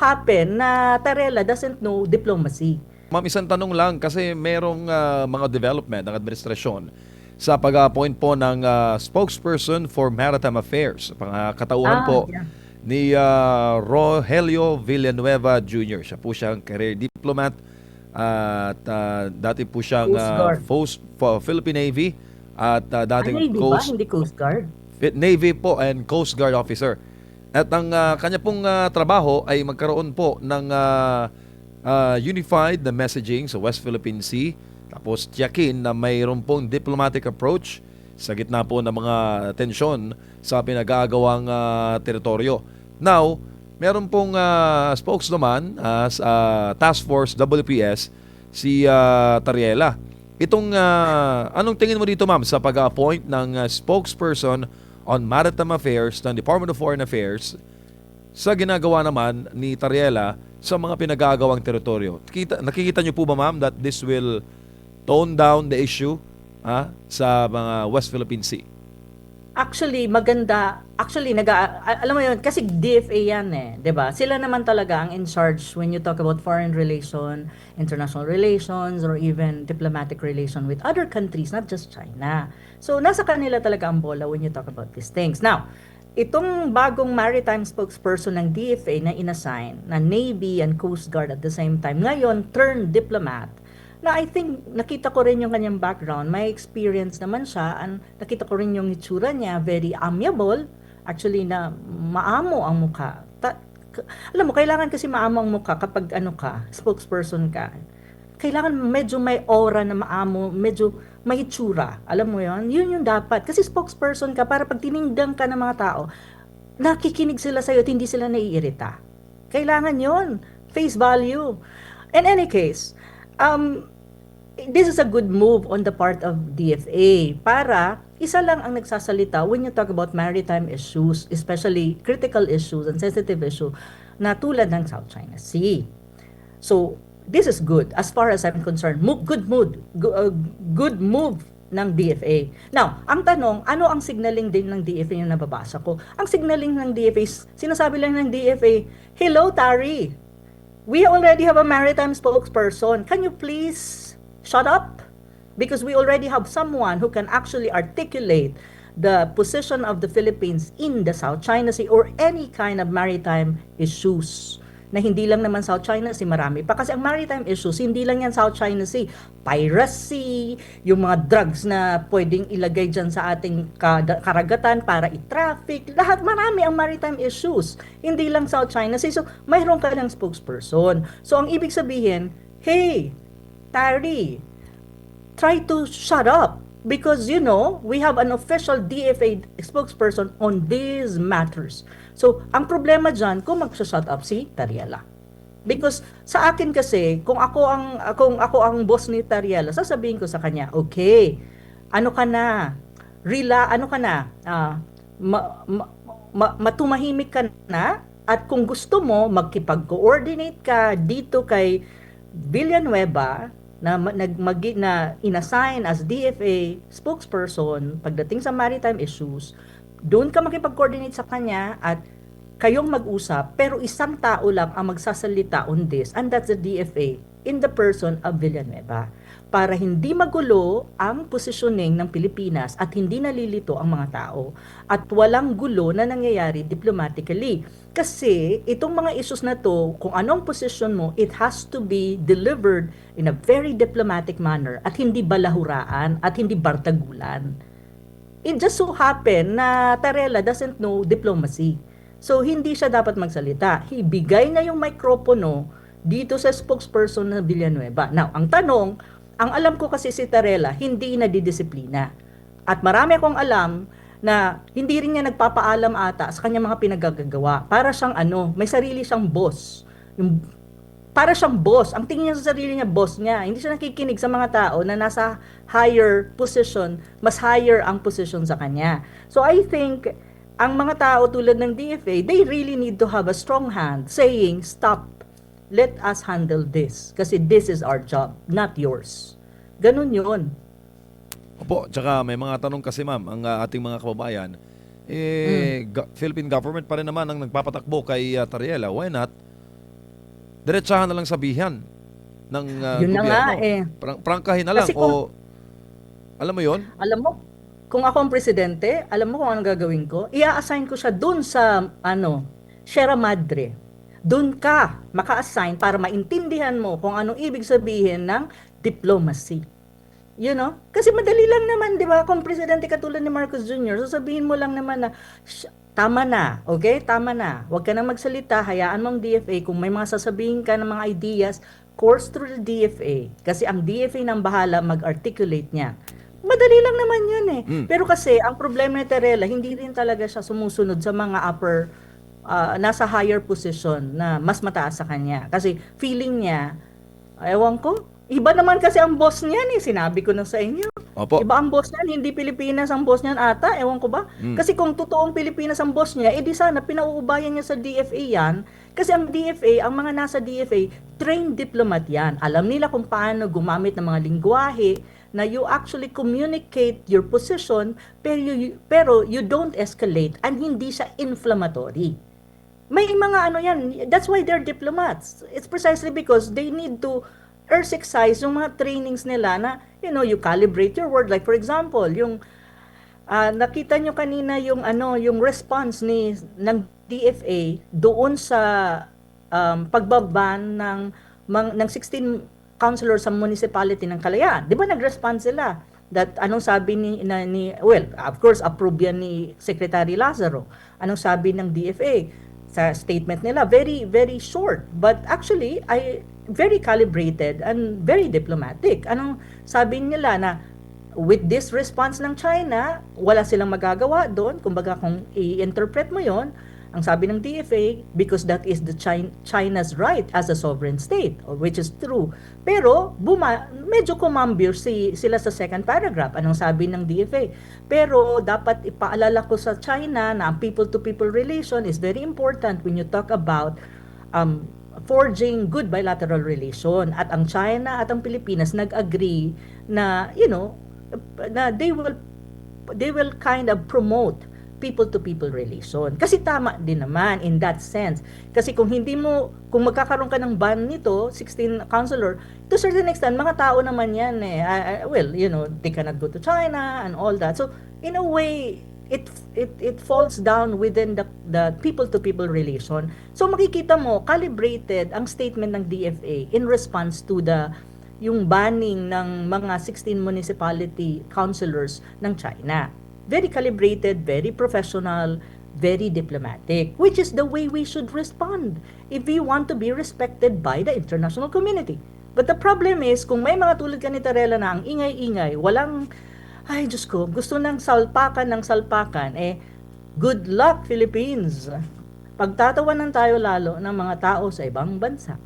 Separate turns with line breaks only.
happen na Tarela doesn't know diplomacy.
Ma'am, isang tanong lang kasi merong mga development ng administrasyon sa pag-appoint po ng spokesperson for maritime affairs. Katauhan po
Yeah.
ni Rogelio Villanueva Jr. Siya po siyang career diplomat at dati po siyang
Coast Guard.
Philippine Navy at dating
Navy ba? Hindi Coast Guard?
Navy po and Coast Guard officer. At ang kanya pong trabaho ay magkaroon po ng unified na messaging sa West Philippine Sea. Tapos tiyakin na mayroon pong diplomatic approach sa gitna po ng mga tensyon sa pinag-aagawang teritoryo. Now, meron pong spokesman sa Task Force WPS, si Tariela. Itong, anong tingin mo dito ma'am sa pag-appoint ng spokesperson on Maritime Affairs ng Department of Foreign Affairs sa ginagawa naman ni Tariela sa mga pinag-aagawang teritoryo? Nakikita niyo po ba ma'am that this will tone down the issue sa mga West Philippine Sea?
Actually, maganda. Actually, alam mo yun, kasi DFA yan 'di ba? Sila naman talaga ang in charge when you talk about foreign relation, international relations, or even diplomatic relation with other countries, not just China. So, nasa kanila talaga ang bola when you talk about these things. Now, itong bagong maritime spokesperson ng DFA na inassign na Navy and Coast Guard at the same time, ngayon turned diplomat, na I think nakita ko rin yung kanyang background, may experience naman siya, and nakita ko rin yung itsura niya, very amiable, actually na maamo ang mukha. Alam mo, kailangan kasi maamo ang mukha kapag ano ka, spokesperson ka. Kailangan medyo may aura na maamo, medyo may itsura. Alam mo yon, yun yung dapat. Kasi spokesperson ka para pag tiningdang ka ng mga tao, nakikinig sila sa'yo at hindi sila naiirita. Kailangan yon, face value. In any case, this is a good move on the part of DFA para isa lang ang nagsasalita when you talk about maritime issues, especially critical issues and sensitive issue na tulad ng South China Sea. So, this is good as far as I'm concerned. Good move ng DFA. Now, ang tanong, ano ang signaling din ng DFA yung nababasa ko? Ang signaling ng DFA, sinasabi lang ng DFA, hello, Tari. We already have a maritime spokesperson. Can you please shut up? Because we already have someone who can actually articulate the position of the Philippines in the South China Sea or any kind of maritime issues. Na hindi lang naman South China Sea, marami pa. Kasi ang maritime issues, hindi lang yan South China Sea. Piracy, yung mga drugs na pwedeng ilagay dyan sa ating karagatan para i-traffic. Lahat, marami ang maritime issues. Hindi lang South China Sea. So, mayroon ka ng spokesperson. So, ang ibig sabihin, hey, Tari, try to shut up. Because, you know, we have an official DFA spokesperson on these matters. So, ang problema dyan, kung mag-shut up si Tariela. Because sa akin kasi, kung ako ang boss ni Tariela, sasabihin ko sa kanya, okay, ano ka na, matumahimik ka na, at kung gusto mo, magkipag-coordinate ka dito kay Villanueva, na inassign as DFA spokesperson pagdating sa maritime issues, doon ka makipag-coordinate sa kanya at kayong mag-usap, pero isang tao lang ang magsasalita on this, and that's the DFA in the person of Villanueva, para hindi magulo ang positioning ng Pilipinas at hindi nalilito ang mga tao at walang gulo na nangyayari diplomatically. Kasi itong mga issues na to, kung anong position mo, it has to be delivered in a very diplomatic manner at hindi balahuraan at hindi bartagulan. It just so happen na Tarela doesn't know diplomacy. So, hindi siya dapat magsalita. Ibigay na yung mikropono dito sa spokesperson na Villanueva. Now, ang tanong, ang alam ko kasi si Tarela, hindi nadidisiplina. At marami akong alam na hindi rin niya nagpapaalam ata sa kanyang mga pinagagagawa. Para siyang may sarili siyang boss. Para siyang boss. Ang tingin niya sa sarili niya, boss niya. Hindi siya nakikinig sa mga tao na nasa higher position, mas higher ang position sa kanya. So I think, ang mga tao tulad ng DFA, they really need to have a strong hand saying, stop, let us handle this. Kasi this is our job, not yours. Ganun yun.
Opo, tsaka may mga tanong kasi ma'am, ang ating mga kababayan, Philippine government pa rin naman ang nagpapatakbo kay Tariela. Why not diretsahan na lang sabihan ng
Yun na nga
gobyerno.
eh.
Prangkahin na lang
Kasi kung,
o alam mo yon?
alam mo, kung ako ang presidente, alam mo kung anong gagawin ko? Ia-assign ko siya dun sa, Sierra Madre. Dun ka maka-assign para maintindihan mo kung anong ibig sabihin ng diplomacy. You know? Kasi madali lang naman, di ba? Kung presidente katulad ni Marcos Jr., sasabihin mo lang naman na, tama na, okay? Tama na. Huwag ka nang magsalita, hayaan mo ang DFA. Kung may mga sasabihin ka ng mga ideas, course through the DFA. Kasi ang DFA nang bahala mag-articulate niya. Madali lang naman yun eh. Pero kasi, ang problema ni Terela, hindi rin talaga siya sumusunod sa mga upper, nasa higher position na mas mataas sa kanya. Kasi feeling niya, ewan ko, iba naman kasi ang boss niyan eh. Sinabi ko na sa inyo.
Opo.
Iba ang boss niyan, hindi Pilipinas ang boss niyan ata. Ewan ko ba? Kasi kung totoong Pilipinas ang boss niya, edi sana pinauubayan niya sa DFA yan. Kasi ang DFA, ang mga nasa DFA, trained diplomat yan. Alam nila kung paano gumamit ng mga lingwahe na you actually communicate your position pero you don't escalate and hindi siya inflammatory. May mga ano yan, that's why they're diplomats. It's precisely because they need to exercise yung mga trainings nila na, you calibrate your word. Like for example, yung nakita nyo kanina yung yung response ng DFA doon sa pagbaban ng 16 councilors sa municipality ng Kalayaan. 'Di ba nag-respond sila? That anong sabi well, of course approve yan ni Secretary Lazaro. Anong sabi ng DFA sa statement nila? Very very short, but actually very calibrated and very diplomatic. Anong sabi nila na with this response ng China, wala silang magagawa doon. Kumbaga kung i-interpret mo yon, ang sabi ng DFA, because that is the China's right as a sovereign state, which is true. Pero medyo kumambir sila sa second paragraph. Anong sabi ng DFA? Pero dapat ipaalala ko sa China na ang people-to-people relation is very important when you talk about forging good bilateral relation. At ang China at ang Pilipinas nag-agree na, na they will kind of promote people-to-people relation. Kasi tama din naman in that sense. Kasi kung magkakaroon ka ng ban nito, 16 councilor, to a certain extent, mga tao naman yan eh. Well, they cannot go to China and all that. So, in a way, it falls down within the people-to-people relation. So, makikita mo, calibrated ang statement ng DFA in response to yung banning ng mga 16 municipality councilors ng China. Very calibrated, very professional, very diplomatic, which is the way we should respond if we want to be respected by the international community. But the problem is, kung may mga tulad ka ni Terela na ang ingay-ingay, ay Diyos ko, gusto ng salpakan, good luck Philippines! Pagtatawanan tayo lalo ng mga tao sa ibang bansa.